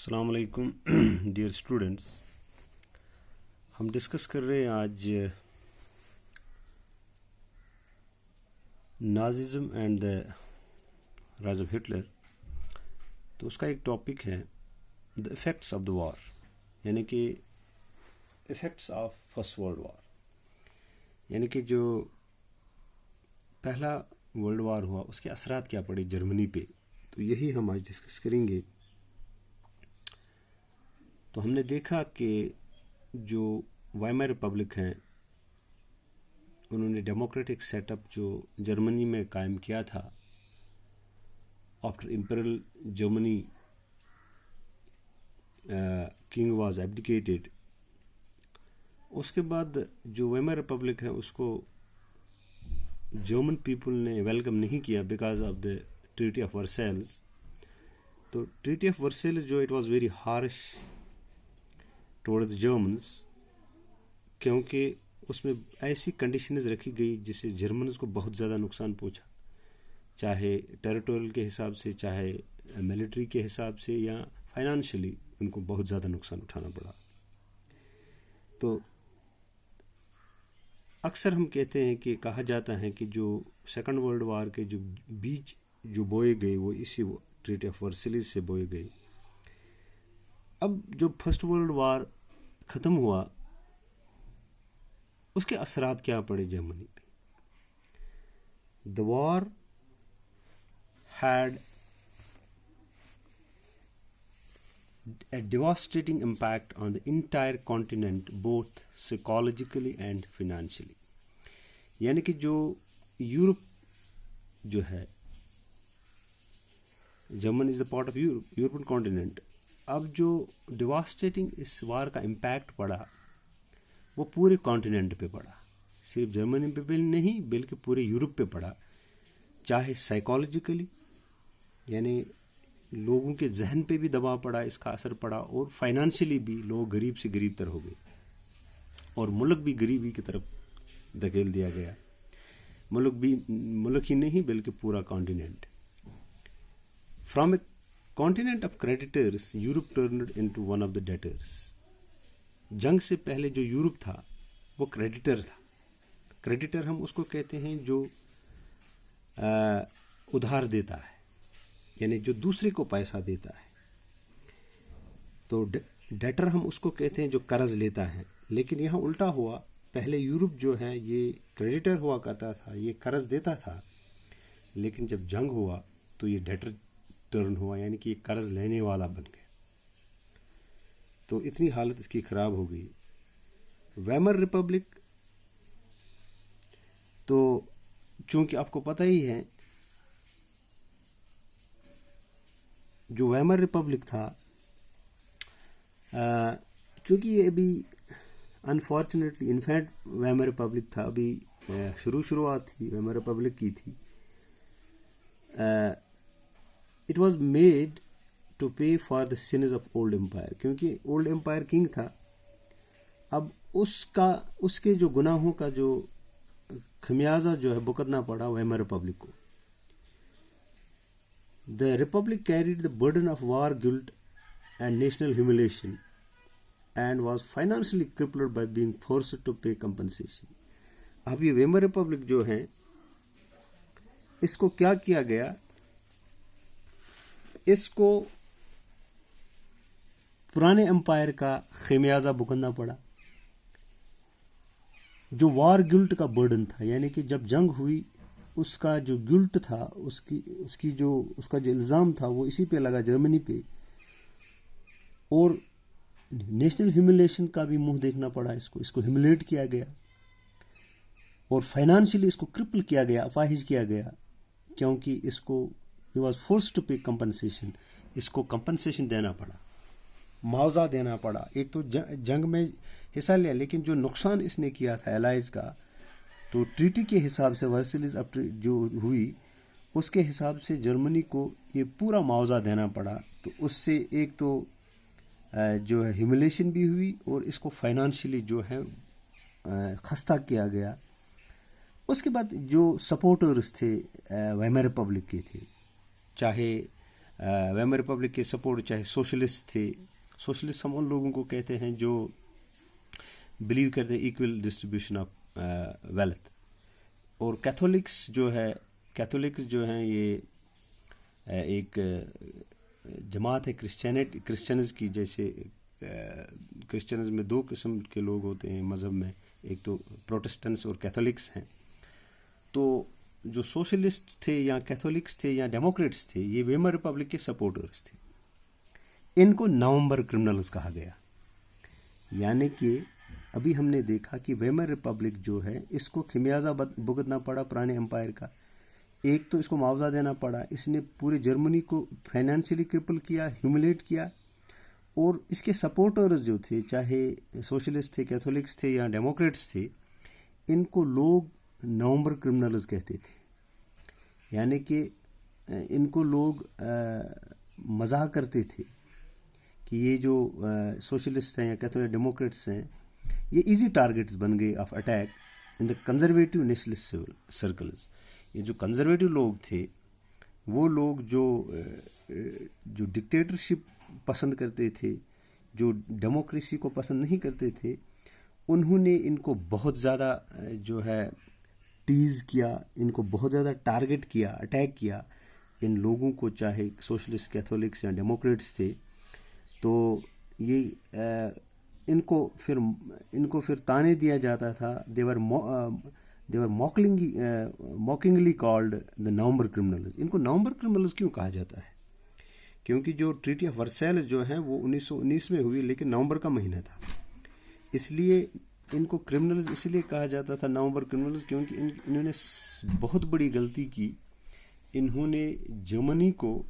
السلام علیکم dear students, ہم ڈسکس کر رہے ہیں آج Nazism and the rise of Hitler. تو اس کا ایک ٹاپک ہے the effects of the war, یعنی کہ effects of first world war, یعنی کہ جو پہلا ورلڈ وار ہوا اس کے اثرات کیا پڑے جرمنی پہ. تو یہی ہم آج ڈسکس کریں گے. تو ہم نے دیکھا کہ جو وائمر ریپبلک ہیں انہوں نے ڈیموکریٹک سیٹ اپ جو جرمنی میں قائم کیا تھا after imperial Germany king was abdicated. اس کے بعد جو وائمر ریپبلک ہے اس کو جرمن پیپل نے ویلکم نہیں کیا because of the treaty of Versailles. تو ٹریٹی آف ورسیلز جو it was very harsh towards Germans, کیونکہ اس میں ایسی کنڈیشنز رکھی گئی جس سے جرمنز کو بہت زیادہ نقصان پہنچا، چاہے ٹیریٹوریل کے حساب سے، چاہے ملٹری کے حساب سے، یا فائنانشلی ان کو بہت زیادہ نقصان اٹھانا پڑا. تو اکثر ہم کہتے ہیں کہ کہا جاتا ہے کہ جو سیکنڈ ورلڈ وار کے جو بیج جو بوئے گئے وہ اسی ٹریٹی آف ورسیلز سے بوئے گئے. اب جو فرسٹ ورلڈ وار ختم ہوا اس کے اثرات کیا پڑے جرمنی پہ. دا وار had a devastating impact on the entire continent both psychologically and financially. یعنی کہ جو یورپ جو ہے، German is a part of European continent. اب جو ڈیواسٹیٹنگ اس وار کا امپیکٹ پڑا وہ پورے کانٹیننٹ پہ پڑا، صرف جرمنی پہ بھی نہیں بلکہ پورے یورپ پہ پڑا. چاہے سائیکالوجیکلی، یعنی لوگوں کے ذہن پہ بھی دباؤ پڑا، اس کا اثر پڑا، اور فائنانشلی بھی لوگ غریب سے غریب تر ہو گئے اور ملک بھی غریبی کی طرف دھکیل دیا گیا. ملک ہی نہیں بلکہ پورا continent. From a continent of creditors Europe turned into one of the debtors. جنگ سے پہلے جو یورپ تھا وہ کریڈیٹر تھا. کریڈیٹر ہم اس کو کہتے ہیں جو ادھار دیتا ہے، یعنی جو دوسرے کو پیسہ دیتا ہے. تو ڈیٹر ہم اس کو کہتے ہیں جو قرض لیتا ہے. لیکن یہاں الٹا ہوا، پہلے یورپ جو ہے یہ کریڈیٹر ہوا کرتا تھا، یہ قرض دیتا تھا. لیکن جب جنگ ہوا تو یہ ڈیٹر ٹرن ہوا، یعنی کہ یہ قرض لینے والا بن گیا. تو اتنی حالت اس کی خراب ہو گئی. ویمر ریپبلک تو چونکہ آپ کو پتہ ہی ہے جو ویمر ریپبلک تھا، چونکہ یہ ابھی انفارچونیٹلی انفیکٹ ویمر ریپبلک تھا، ابھی شروعات تھی ویمر ریپبلک کی تھی. It was made to pay for the sins of old empire, کیونکہ اولڈ امپائر کنگ تھا. اب اس کے جو گناہوں کا جو خمیازہ جو ہے بھگتنا پڑا ویمر ریپبلک کو. The republic carried the burden of war guilt and national humiliation and was financially crippled by being forced to pay compensation. اب یہ ویمر ریپبلک جو ہیں اس کو کیا کیا گیا، اس کو پرانے امپائر کا خمیازہ بھگتنا پڑا. جو وار گلٹ کا برڈن تھا، یعنی کہ جب جنگ ہوئی اس کا جو گلٹ تھا، اس کا جو الزام تھا وہ اسی پہ لگا، جرمنی پہ. اور نیشنل ہیوملیشن کا بھی منہ دیکھنا پڑا، اس کو ہیوملیٹ کیا گیا اور فائنانشلی اس کو کرپل کیا گیا، اپاہج کیا گیا، کیونکہ اس کو ہی was force to pay compensation. اس کو کمپنسیشن دینا پڑا، معاوضہ دینا پڑا. ایک تو جنگ میں حصہ لیا، لیکن جو نقصان اس نے کیا تھا الائز کا، تو ٹریٹی کے حساب سے ورسیلز جو ہوئی اس کے حساب سے جرمنی کو یہ پورا معاوضہ دینا پڑا. تو اس سے ایک تو جو ہے ہیوملیشن بھی ہوئی اور اس کو فائنانشلی جو ہے خستہ کیا گیا. اس کے بعد جو سپورٹرز تھے ویمر ریپبلک کے تھے، چاہے ویمر ریپبلک کے سپورٹ چاہے سوشلسٹ تھے. سوشلسٹ ہم ان لوگوں کو کہتے ہیں جو بلیو کرتے ہیں ایکول ڈسٹریبیوشن آف ویلتھ. اور کیتھولکس جو ہیں یہ ایک جماعت ہے کرسچنز کی. جیسے کرسچنز میں دو قسم کے لوگ ہوتے ہیں مذہب میں, ایک تو پروٹسٹنٹس اور کیتھولکس ہیں. تو جو سوشلسٹ تھے یا کیتھولکس تھے یا ڈیموکریٹس تھے, یہ ویمر ریپبلک کے سپورٹرز تھے. ان کو نومبر کرمنلز کہا گیا. یعنی کہ ابھی ہم نے دیکھا کہ ویمر ریپبلک جو ہے اس کو خمیازہ بھگتنا پڑا پرانے امپائر کا. ایک تو اس کو معاوضہ دینا پڑا, اس نے پورے جرمنی کو فائنینشلی کرپل کیا, ہیوملیٹ کیا. اور اس کے سپورٹرز جو تھے, چاہے سوشلسٹ تھے, کیتھولکس تھے یا ڈیموکریٹس تھے, ان کو لوگ نومبر کرمنلز کہتے تھے. یعنی کہ ان کو لوگ مزاح کرتے تھے کہ یہ جو سوشلسٹ ہیں یا کیتھولک ڈیموکریٹس ہیں, یہ ایزی ٹارگیٹس بن گئے of attack in the conservative nationalist circles. یہ جو کنزرویٹو لوگ تھے, وہ لوگ جو ڈکٹیٹرشپ پسند کرتے تھے, جو ڈیموکریسی کو پسند نہیں کرتے تھے, انہوں نے ان کو بہت زیادہ جو ہے ٹیز کیا, ان کو بہت زیادہ ٹارگٹ کیا, اٹیک کیا ان لوگوں کو, چاہے سوشلسٹ, کیتھولکس یا ڈیموکریٹس تھے. تو یہ ان کو پھر تانے دیا جاتا تھا. دیور موکنگلی کالڈ دا نومبر کرمنلز. ان کو نومبر کرمنلز کیوں کہا جاتا ہے؟ کیونکہ جو ٹریٹی آف ورسائلز جو ہیں وہ 1919 میں ہوئی, لیکن نومبر کا مہینہ تھا. اس لیے ان کو کرمنلز اس لیے کہا جاتا تھا نومبر کرمنلز, کیونکہ انہوں نے بہت بڑی غلطی کی. انہوں نے جرمنی کو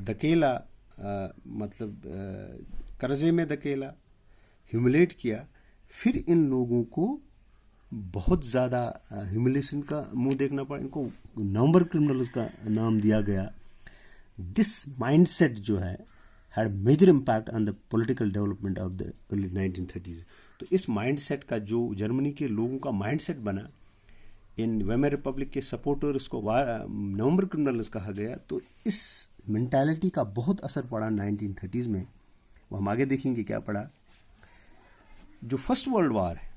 دھکیلا, مطلب قرضے میں دھکیلا, ہیوملیٹ کیا. پھر ان لوگوں کو بہت زیادہ ہیوملیشن کا منہ دیکھنا پڑا. ان کو نومبر کرمنلز کا نام دیا گیا. دس مائنڈ سیٹ جو ہے had major impact on the political development of the early 1930s. تو اس مائنڈ سیٹ کا جو جرمنی کے لوگوں کا مائنڈ سیٹ بنا, ان ویمر ریپبلک کے سپورٹرز کو نومبر کرمنلز کہا گیا. تو اس مینٹالٹی کا بہت اثر پڑا 1930s میں. وہ ہم آگے دیکھیں گے کیا پڑا. جو فرسٹ ورلڈ وار ہے,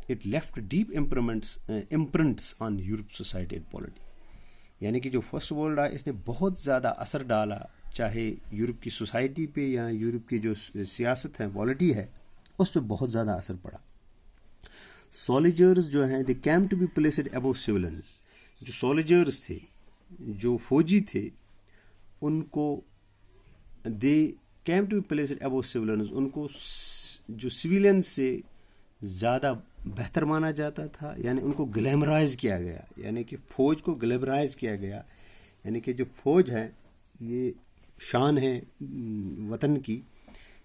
it left deep imprints on Europe society and polity. یعنی کہ جو فرسٹ ورلڈ ہے, اس نے بہت زیادہ اثر ڈالا, چاہے یورپ کی سوسائٹی پہ یا یورپ کی جو سیاست ہے, پالیٹی ہے, اس پہ بہت زیادہ اثر پڑا. سولیجرز جو ہیں, they came to be placed ابو سولنز. جو سولیجرز تھے, جو فوجی تھے, ان کو they came to be placed ابو سولنز. ان کو جو سویلین سے زیادہ بہتر مانا جاتا تھا. یعنی ان کو گلیمرائز کیا گیا, یعنی کہ فوج کو گلیمرائز کیا گیا. یعنی کہ جو فوج ہے یہ شان ہے وطن کی.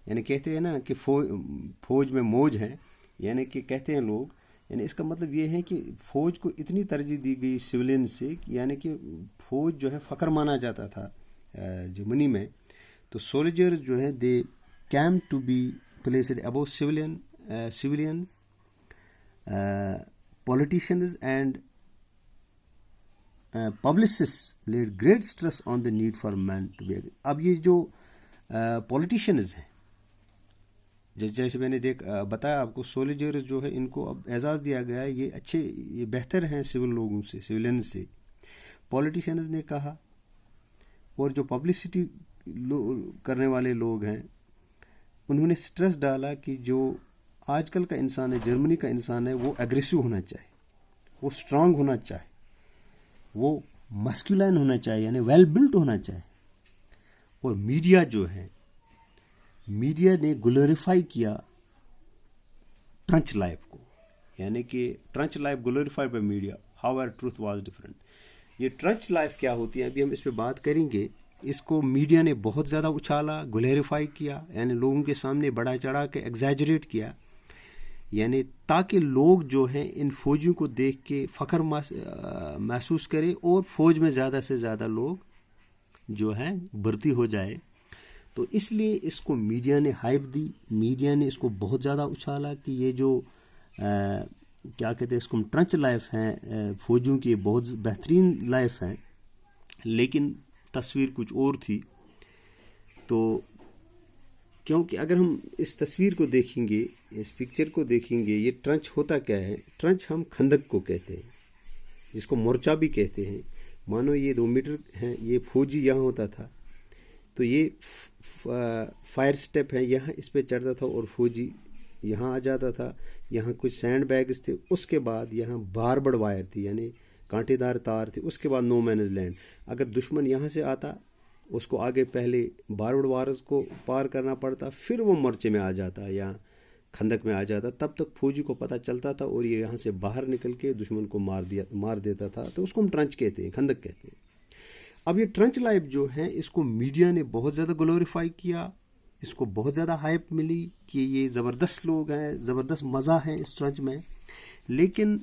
یعنی کہتے ہیں نا کہ فوج میں موج ہیں, یعنی کہ کہتے ہیں لوگ, یعنی اس کا مطلب یہ ہے کہ فوج کو اتنی ترجیح دی گئی سویلین سے, یعنی کہ فوج جو ہے فخر مانا جاتا تھا جرمنی میں. تو سولیجر جو ہے they came to be placed above civilians, politicians and publicists laid great stress on the need for men to be. اب یہ جو politicians ہیں, جیسے میں نے بتایا آپ کو, سولیجرز جو ہے ان کو اب اعزاز دیا گیا ہے, یہ اچھے, یہ بہتر ہیں سول لوگوں سے, سویلین سے. پولیٹیشنز نے کہا, اور جو پبلسٹی کرنے والے لوگ ہیں, انہوں نے سٹریس ڈالا کہ جو آج کل کا انسان ہے, جرمنی کا انسان ہے, وہ ایگریسو ہونا چاہے, وہ اسٹرانگ ہونا چاہے, وہ مسکولائن ہونا چاہے, یعنی ویل بلٹ ہونا چاہے. اور میڈیا جو ہے, میڈیا نے گلوریفائی کیا ٹرنچ لائف کو. یعنی کہ trench life glorified by media, how ever truth was different. یہ ٹرنچ لائف کیا ہوتی ہے, ابھی ہم اس پہ بات کریں گے. اس کو میڈیا نے بہت زیادہ اچھالا, گلیریفائی کیا, یعنی لوگوں کے سامنے بڑا چڑھا کے ایگزیجریٹ کیا, یعنی تاکہ لوگ جو ہیں ان فوجیوں کو دیکھ کے فخر محسوس کرے اور فوج میں زیادہ سے زیادہ لوگ جو ہیں بھرتی ہو جائے. تو اس لیے اس کو میڈیا نے ہائپ دی, میڈیا نے اس کو بہت زیادہ اچھالا کہ یہ جو کیا کہتے ہیں اس کو ٹرنچ لائف ہیں فوجیوں کی, بہت بہترین لائف ہیں. لیکن تصویر کچھ اور تھی. تو کیونکہ اگر ہم اس تصویر کو دیکھیں گے, اس پکچر کو دیکھیں گے, یہ ٹرنچ ہوتا کیا ہے؟ ٹرنچ ہم خندق کو کہتے ہیں, جس کو مورچہ بھی کہتے ہیں. مانو یہ 2 میٹر ہیں, یہ فوجی یہاں ہوتا تھا, تو یہ فائر سٹیپ ہے, یہاں اس پہ چڑھتا تھا اور فوجی یہاں آ جاتا تھا. یہاں کچھ سینڈ بیگز تھے, اس کے بعد یہاں باربڈ وائر تھی, یعنی کانٹے دار تار تھی. اس کے بعد نو مینز لینڈ. اگر دشمن یہاں سے آتا, اس کو آگے پہلے باربڈ وائرز کو پار کرنا پڑتا, پھر وہ مورچے میں آ جاتا یا خندق میں آ جاتا. تب تک فوجی کو پتہ چلتا تھا اور یہ یہاں سے باہر نکل کے دشمن کو مار دیتا تھا. تو اس کو ہم ٹرنچ کہتے ہیں, خندق کہتے ہیں. اب یہ ٹرنچ لائف جو ہے, اس کو میڈیا نے بہت زیادہ گلوریفائی کیا, اس کو بہت زیادہ ہائپ ملی کہ یہ زبردست لوگ ہیں, زبردست مزہ ہے اس ٹرنچ میں. لیکن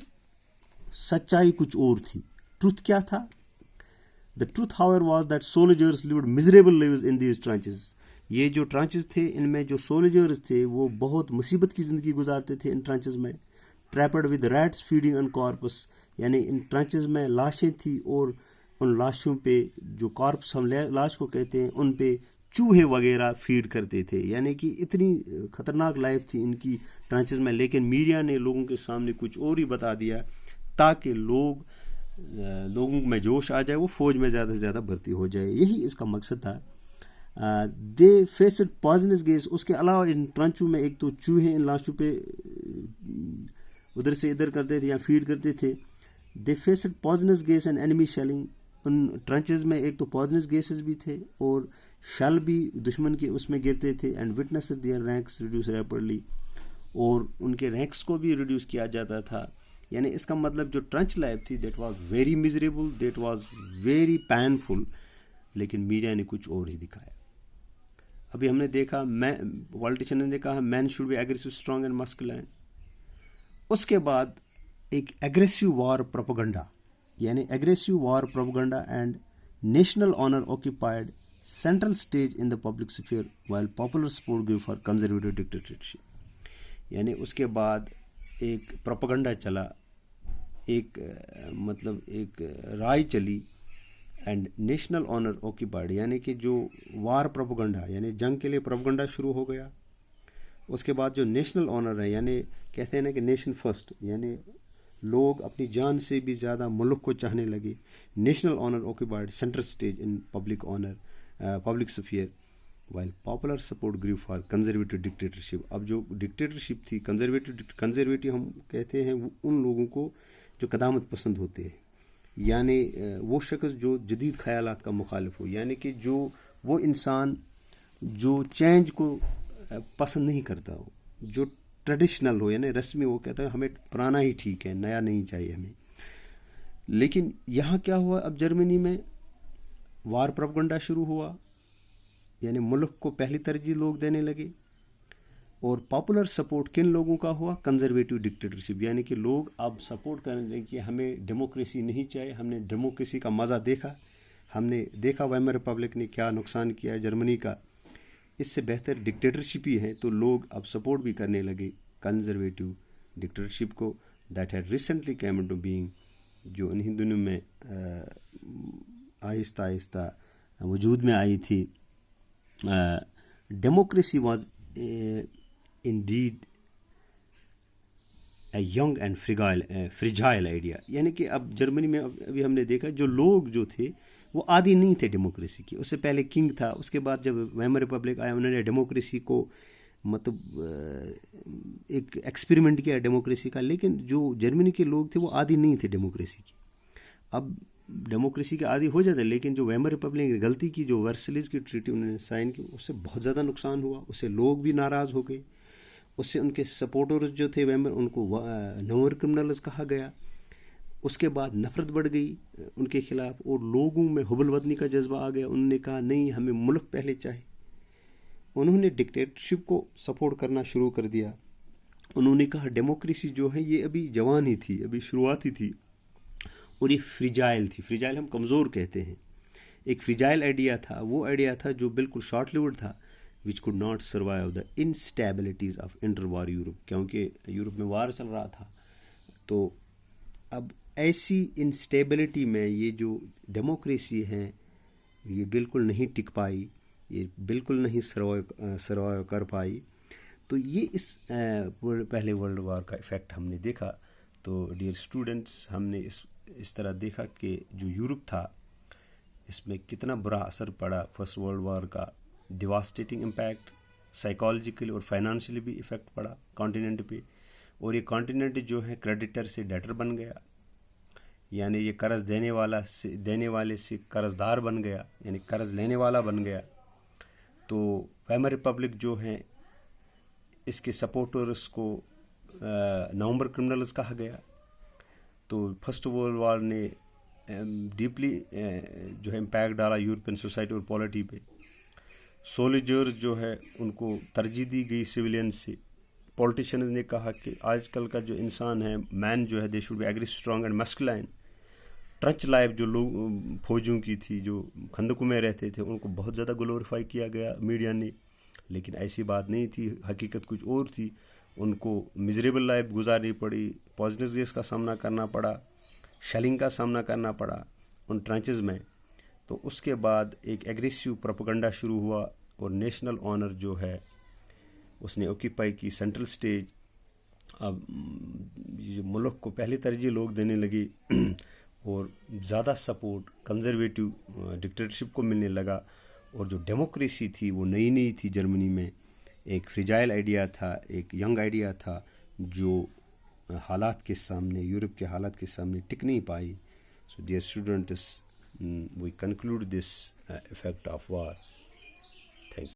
سچائی کچھ اور تھی. ٹروتھ کیا تھا؟ The truth, however, was that soldiers lived miserable lives in these trenches. یہ جو ٹرنچز تھے, ان میں جو سولجرز تھے وہ بہت مصیبت کی زندگی گزارتے تھے ان ٹرنچز میں. Trapped with rats feeding on corpse, یعنی ان ٹرنچز میں لاشیں تھیں اور ان لاشوں پہ, جو کارپس ہم لاش کو کہتے ہیں, ان پہ چوہے وغیرہ فیڈ کرتے تھے. یعنی کہ اتنی خطرناک لائف تھی ان کی ٹرنچز میں. لیکن میڈیا نے لوگوں کے سامنے کچھ اور ہی بتا دیا تاکہ لوگوں میں جوش آ جائے, وہ فوج میں زیادہ سے زیادہ بھرتی ہو جائے. یہی اس کا مقصد تھا. دے فیسڈ پوائزنس گیس. اس کے علاوہ ان ٹرنچوں میں ایک تو چوہے ان لاشوں پہ ادھر سے ادھر کرتے تھے یا فیڈ کرتے تھے. They faced poisonous gas and enemy shelling. ان ٹرنچز میں ایک تو پوائزنس گیسز بھی تھے اور شل بھی دشمن کے اس میں گرتے تھے. And witness their ranks reduce rapidly, اور ان کے رینکس کو بھی ریڈیوس کیا جاتا تھا. یعنی اس کا مطلب جو ٹرنچ لائف تھی, that was very miserable, that was very painful. لیکن میڈیا نے کچھ اور ہی دکھایا. ابھی ہم نے دیکھا, پولیٹیشین نے کہا men should be aggressive, strong and masculine. اس کے بعد ایک ایگریسو وار پروپیگنڈا, یعنی aggressive war propaganda and national honour occupied central stage in the public sphere while popular support gave for conservative dictatorship. یعنی اس کے بعد ایک پروپیگنڈا چلا, ایک رائے چلی, اینڈ نیشنل آنر آکیپائڈ, یعنی کہ جو وار پروپیگنڈا, یعنی جنگ کے لیے پروپیگنڈا شروع ہو گیا. اس کے بعد جو نیشنل آنر ہے, یعنی کہتے ہیں نا کہ نیشن فرسٹ, یعنی لوگ اپنی جان سے بھی زیادہ ملک کو چاہنے لگے. National honour occupied centre stage in public sphere while popular support grew for conservative dictatorship. اب جو ڈکٹیٹرشپ تھی, کنزرویٹو ہم کہتے ہیں ان لوگوں کو جو قدامت پسند ہوتے ہیں, یعنی وہ شخص جو جدید خیالات کا مخالف ہو, یعنی کہ جو وہ انسان جو چینج کو پسند نہیں کرتا ہو, جو ٹریڈیشنل ہو, یعنی رسمی, وہ کہتا ہے ہمیں پرانا ہی ٹھیک ہے, نیا نہیں چاہیے ہمیں. لیکن یہاں کیا ہوا, اب جرمنی میں وار پروپیگنڈا شروع ہوا, یعنی ملک کو پہلی ترجیح لوگ دینے لگے. اور پاپولر سپورٹ کن لوگوں کا ہوا؟ کنزرویٹو ڈکٹیٹرشپ, یعنی کہ لوگ اب سپورٹ کرنے لگے کہ ہمیں ڈیموکریسی نہیں چاہیے. ہم نے ڈیموکریسی کا مزہ دیکھا, ہم نے دیکھا ویمر ریپبلک نے کیا نقصان کیا جرمنی کا, اس سے بہتر ڈکٹیٹرشپ ہی ہے. تو لوگ اب سپورٹ بھی کرنے لگے کنزرویٹو ڈکٹیٹرشپ کو. That had recently came into being, جو انہی دنوں میں آہستہ آہستہ وجود میں آئی تھی. Democracy was indeed a young and fragile idea. یعنی کہ اب جرمنی میں ابھی ہم نے دیکھا جو لوگ جو تھے وہ عادی نہیں تھے ڈیموکریسی کی. اس سے پہلے کنگ تھا, اس کے بعد جب ویمر ریپبلک آیا انہوں نے ڈیموکریسی کو مطلب ایک ایکسپیریمنٹ کیا ڈیموکریسی کا. لیکن جو جرمنی کے لوگ تھے وہ عادی نہیں تھے ڈیموکریسی کی. اب ڈیموکریسی کے عادی ہو جاتے, لیکن جو ویمر ریپبلک نے غلطی کی, جو ورسلیز کی ٹریٹی انہوں نے سائن کی, اس سے بہت زیادہ نقصان ہوا. اس سے لوگ بھی ناراض ہو گئے, اس سے ان کے سپورٹرز جو تھے ویمر, ان کو نور کرمنلز کہا گیا. اس کے بعد نفرت بڑھ گئی ان کے خلاف, اور لوگوں میں حب الوطنی کا جذبہ آ گیا. انہوں نے کہا نہیں, ہمیں ملک پہلے چاہے. انہوں نے ڈکٹیٹرشپ کو سپورٹ کرنا شروع کر دیا. انہوں نے کہا ڈیموکریسی جو ہے یہ ابھی جوان ہی تھی, ابھی شروعاتی تھی, اور یہ فریجائل تھی. فریجائل ہم کمزور کہتے ہیں. ایک فریجائل آئیڈیا تھا, وہ آئیڈیا تھا جو بالکل شارٹ لیوڈ تھا, which could not survive the instabilities of interwar Europe, کیونکہ یورپ میں وار چل رہا تھا. تو اب ایسی انسٹیبلٹی میں یہ جو ڈیموکریسی ہے یہ بالکل نہیں ٹک پائی، یہ بالکل نہیں سروائیو کر پائی. تو یہ اس پہلے ورلڈ وار کا افیکٹ ہم نے دیکھا. تو ڈیئر اسٹوڈنٹس، ہم نے اس طرح دیکھا کہ جو یورپ تھا اس میں کتنا برا اثر پڑا فرسٹ ورلڈ وار کا. ڈیواسٹیٹنگ امپیکٹ، سائیکالوجیکلی اور فائنانشلی بھی افیکٹ پڑا کانٹیننٹ پہ. اور یہ کانٹیننٹ جو ہے کریڈیٹر سے ڈیٹر بن گیا، یعنی یہ قرض دینے والے سے قرض دار بن گیا، یعنی قرض لینے والا بن گیا. تو ویمر ریپبلک جو ہیں اس کے سپورٹرز کو نومبر کرمنلز کہا گیا. تو فرسٹ ورلڈ وار نے ڈیپلی جو ہے امپیکٹ ڈالا یورپین سوسائٹی اور پالیٹی پہ. سولجرز جو ہے ان کو ترجیح دی گئی سویلین سے. پولیٹیشنز نے کہا کہ آج کل کا جو انسان ہے، مین جو ہے، they should be aggressive, strong and masculine. Trench life جو لوگ فوجوں کی تھی جو خندقوں میں رہتے تھے ان کو بہت زیادہ گلوریفائی کیا گیا میڈیا نے، لیکن ایسی بات نہیں تھی، حقیقت کچھ اور تھی. ان کو مزریبل لائف گزارنی پڑی، پوائزنس گیس کا سامنا کرنا پڑا، شیلنگ کا سامنا کرنا پڑا ان ٹرنچز میں. تو اس کے بعد ایک ایگریسو پروپیگنڈا شروع ہوا اور نیشنل آنر جو ہے اس نے آکیپائی کی سینٹرل سٹیج. اب یہ ملک کو پہلی ترجیح لوگ دینے لگے اور زیادہ سپورٹ کنزرویٹو ڈکٹیٹرشپ کو ملنے لگا. اور جو ڈیموکریسی تھی وہ نئی تھی جرمنی میں، ایک فریجائل آئیڈیا تھا، ایک ینگ آئیڈیا تھا جو حالات کے سامنے، یورپ کے حالات کے سامنے ٹک نہیں پائی. So dear students, we conclude this effect of war.